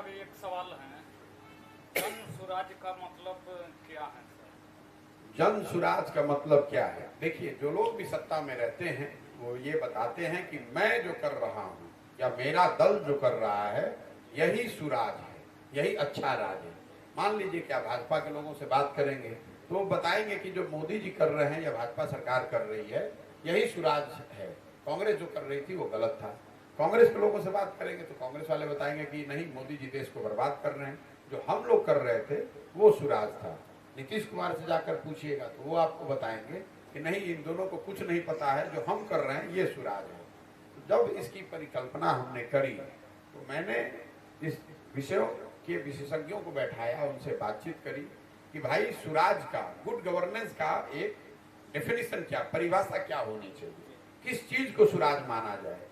साहब एक सवाल है, जन सुराज का मतलब क्या है सर? जन सुराज का मतलब क्या है? देखिए, जो लोग भी सत्ता में रहते हैं वो ये बताते हैं कि मैं जो कर रहा हूँ या मेरा दल जो कर रहा है यही सुराज है, यही अच्छा राज है। मान लीजिए कि आप भाजपा के लोगों से बात करेंगे तो वो बताएंगे कि जो मोदी जी कर रहे हैं या भाजपा सरकार कर रही है यही सुराज है, कांग्रेस जो कर रही थी वो गलत था। कांग्रेस के लोगों से बात करेंगे तो कांग्रेस वाले बताएंगे कि नहीं, मोदी जी देश को बर्बाद कर रहे हैं, जो हम लोग कर रहे थे वो सुराज था। नीतीश कुमार से जाकर पूछिएगा तो वो आपको बताएंगे कि नहीं, इन दोनों को कुछ नहीं पता है, जो हम कर रहे हैं ये सुराज है। तो जब इसकी परिकल्पना हमने करी तो मैंने इस विषयों के विशेषज्ञों को बैठाया, उनसे बातचीत करी कि भाई सुराज का, गुड गवर्नेंस का एक डेफिनेशन क्या, परिभाषा क्या होनी चाहिए, किस चीज को सुराज माना जाए।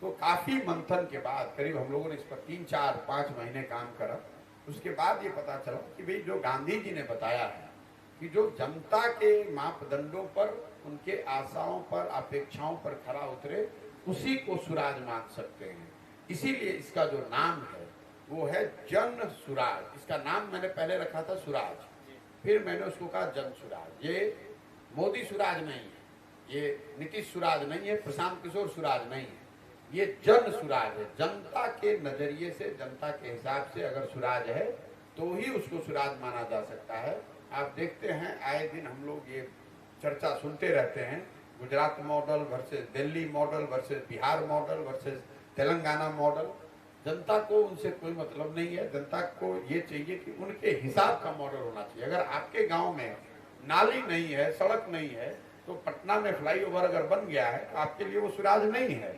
तो काफी मंथन के बाद करीब हम लोगों ने इस पर 3-4-5 महीने काम करा। उसके बाद ये पता चला कि भाई जो गांधी जी ने बताया है कि जो जनता के मापदंडों पर, उनके आशाओं पर, अपेक्षाओं पर खरा उतरे उसी को सुराज मान सकते हैं। इसीलिए इसका जो नाम है वो है जन सुराज। इसका नाम मैंने पहले रखा था सुराज, फिर मैंने उसको कहा जन सुराज। ये मोदी सुराज नहीं है, ये नीतीश सुराज नहीं है, प्रशांत किशोर सुराज नहीं है, ये जन सुराज है। जनता के नजरिए से, जनता के हिसाब से अगर सुराज है तो ही उसको सुराज माना जा सकता है। आप देखते हैं आए दिन हम लोग ये चर्चा सुनते रहते हैं, Gujarat model versus Delhi model versus Bihar model versus Telangana model. जनता को उनसे कोई मतलब नहीं है, जनता को ये चाहिए कि उनके हिसाब का मॉडल होना चाहिए। अगर आपके गांव में नाली नहीं है, सड़क नहीं है, तो पटना में फ्लाईओवर अगर बन गया है तो आपके लिए वो सुराज नहीं है।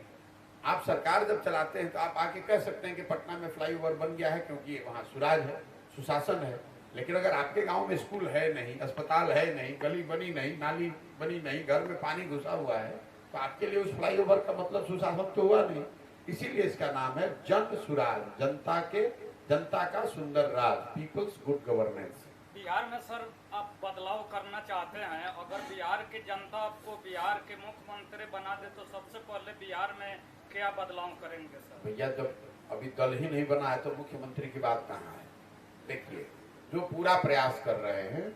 आप सरकार जब चलाते हैं तो आप आके कह सकते हैं कि पटना में फ्लाईओवर बन गया है क्योंकि वहाँ सुराज है, सुशासन है। लेकिन अगर आपके गांव में स्कूल है नहीं, अस्पताल है नहीं, गली बनी नहीं, नाली बनी नहीं, घर में पानी घुसा हुआ है, तो आपके लिए उस फ्लाईओवर का मतलब सुशासन तो हुआ नहीं। इसीलिए इसका नाम है जन सुराज, जनता का सुंदर राज, पीपल्स गुड गवर्नेंस। बिहार में सर आप बदलाव करना चाहते हैं, अगर बिहार की जनता आपको बिहार के मुख्यमंत्री बना दे तो सबसे पहले बिहार में क्या बदलाव करेंगे सर? भैया, जब अभी दल ही नहीं बना है तो मुख्यमंत्री की बात कहाँ है? देखिए, जो पूरा प्रयास कर रहे हैं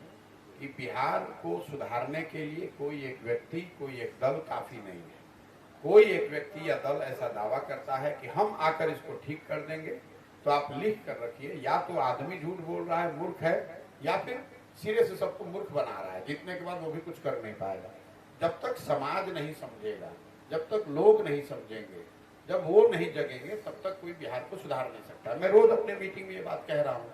कि बिहार को सुधारने के लिए कोई एक व्यक्ति, कोई एक दल काफी नहीं है। कोई एक व्यक्ति या दल ऐसा दावा करता है कि हम आकर इसको ठीक कर देंगे, तो आप लिख कर रखिए, या तो आदमी झूठ बोल रहा है, मूर्ख है, या फिर सिरे से सबको मूर्ख बना रहा है। जीतने के बाद वो भी कुछ कर नहीं पाएगा। जब तक समाज नहीं समझेगा, जब तक लोग नहीं समझेंगे, जब वो नहीं जगेंगे, तब तक कोई बिहार को सुधार नहीं सकता। मैं रोज अपने मीटिंग में ये बात कह रहा हूँ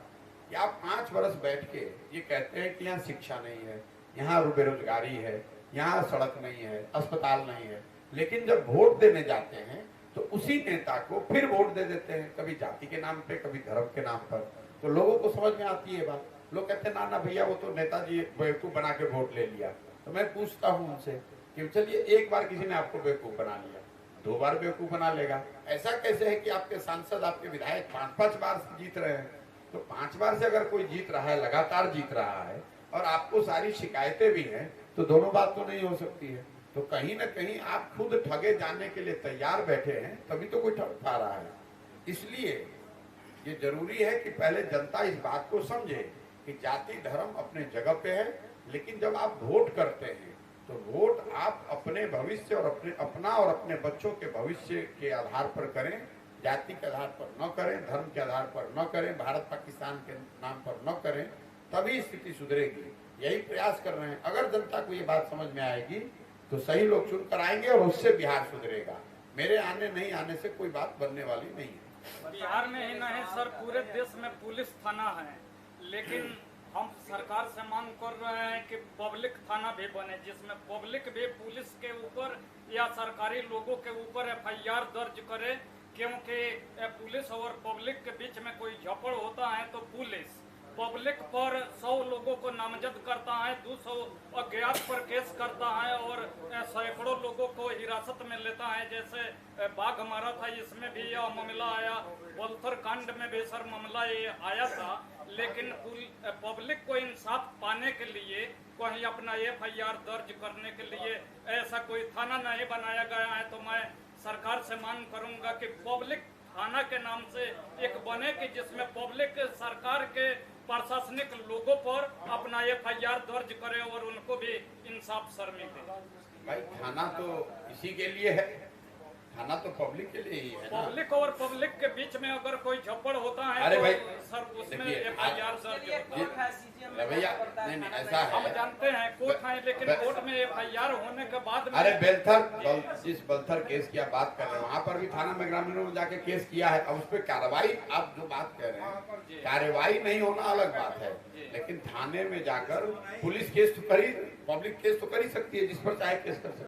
कि आप 5 वर्ष बैठ के ये कहते हैं कि यहाँ शिक्षा नहीं है, यहाँ बेरोजगारी है, यहाँ सड़क नहीं है, अस्पताल नहीं है, लेकिन जब वोट देने जाते हैं तो उसी नेता को फिर वोट दे देते हैं, कभी जाति के नाम पे, कभी धर्म के नाम पर। तो लोगों को समझ में आती है बात। लोग कहते हैं ना ना भैया, वो तो नेताजी बेवकूफ बना के वोट ले लिया। तो मैं पूछता हूँ उनसे कि चलिए, एक बार किसी ने आपको बेवकूफ बना लिया, 2 बार बेवकूफ बना लेगा। ऐसा कैसे है कि आपके सांसद, आपके विधायक 5-5 बार जीत रहे हैं? तो 5 बार से अगर कोई जीत रहा है, लगातार जीत रहा है, और आपको सारी शिकायतें भी हैं, तो दोनों बात तो नहीं हो सकती है। तो कहीं ना कहीं आप खुद ठगे जाने के लिए तैयार बैठे हैं, तभी तो कोई ठग पा रहा है। इसलिए ये जरूरी है कि पहले जनता इस बात को समझे कि जाति धर्म अपने जगह पे है, लेकिन जब आप वोट करते हैं तो वोट आप अपने भविष्य और अपना और अपने बच्चों के भविष्य के आधार पर करें, जाति के आधार पर न करें, धर्म के आधार पर न करें, भारत पाकिस्तान के नाम पर न करें, तभी स्थिति सुधरेगी। यही प्रयास कर रहे हैं। अगर जनता को ये बात समझ में आएगी तो सही लोग चुनकर आएंगे और उससे बिहार सुधरेगा। मेरे आने नहीं आने से कोई बात बनने वाली नहीं है। बिहार में ही नहीं सर, पूरे देश में पुलिस थाना है, लेकिन हम सरकार से मांग कर रहे हैं कि पब्लिक थाना भी बने, जिसमें पब्लिक भी पुलिस के ऊपर या सरकारी लोगों के ऊपर FIR दर्ज करे, क्योंकि पुलिस और पब्लिक के बीच में कोई झपड़ होता है तो पुलिस पब्लिक पर 100 लोगों को नामजद करता है, 200 अज्ञात पर केस करता है और सैकड़ों लोगों को हिरासत में लेता है। जैसे बाघ मारा था, इसमें भी यह मामला आया, बलथर कांड में भी सर मामला ये आया था। लेकिन पब्लिक को इंसाफ पाने के लिए, कहीं अपना FIR दर्ज करने के लिए ऐसा कोई थाना नहीं बनाया गया है। तो मैं सरकार से मांग करूंगा कि पब्लिक थाना के नाम से एक बने कि जिसमें पब्लिक सरकार के प्रशासनिक लोगों पर अपना FIR दर्ज करे और उनको भी इंसाफ सर मिले। भाई थाना तो इसी के लिए है, थाना तो पब्लिक के लिए ही है ना। पब्लिक और पब्लिक के बीच में अगर कोई झपड़ होता है अरे तो भाई, सर उसमें देखिए, FIR दर्ज होता है। भैया नहीं ऐसा हम है। जानते हैं कोर्ट है, लेकिन कोर्ट में FIR होने के बाद में अरे जिस बलथर केस की आप बात कर रहे हैं वहाँ पर भी थाना में ग्रामीणों ने जाके केस किया है। अब उस पर कार्रवाई आप जो बात कर रहे हैं, कार्रवाई नहीं होना अलग बात है, लेकिन थाने में जाकर पुलिस केस तो करी, पब्लिक केस तो कर ही सकती है, जिस पर चाहे केस कर सकती है।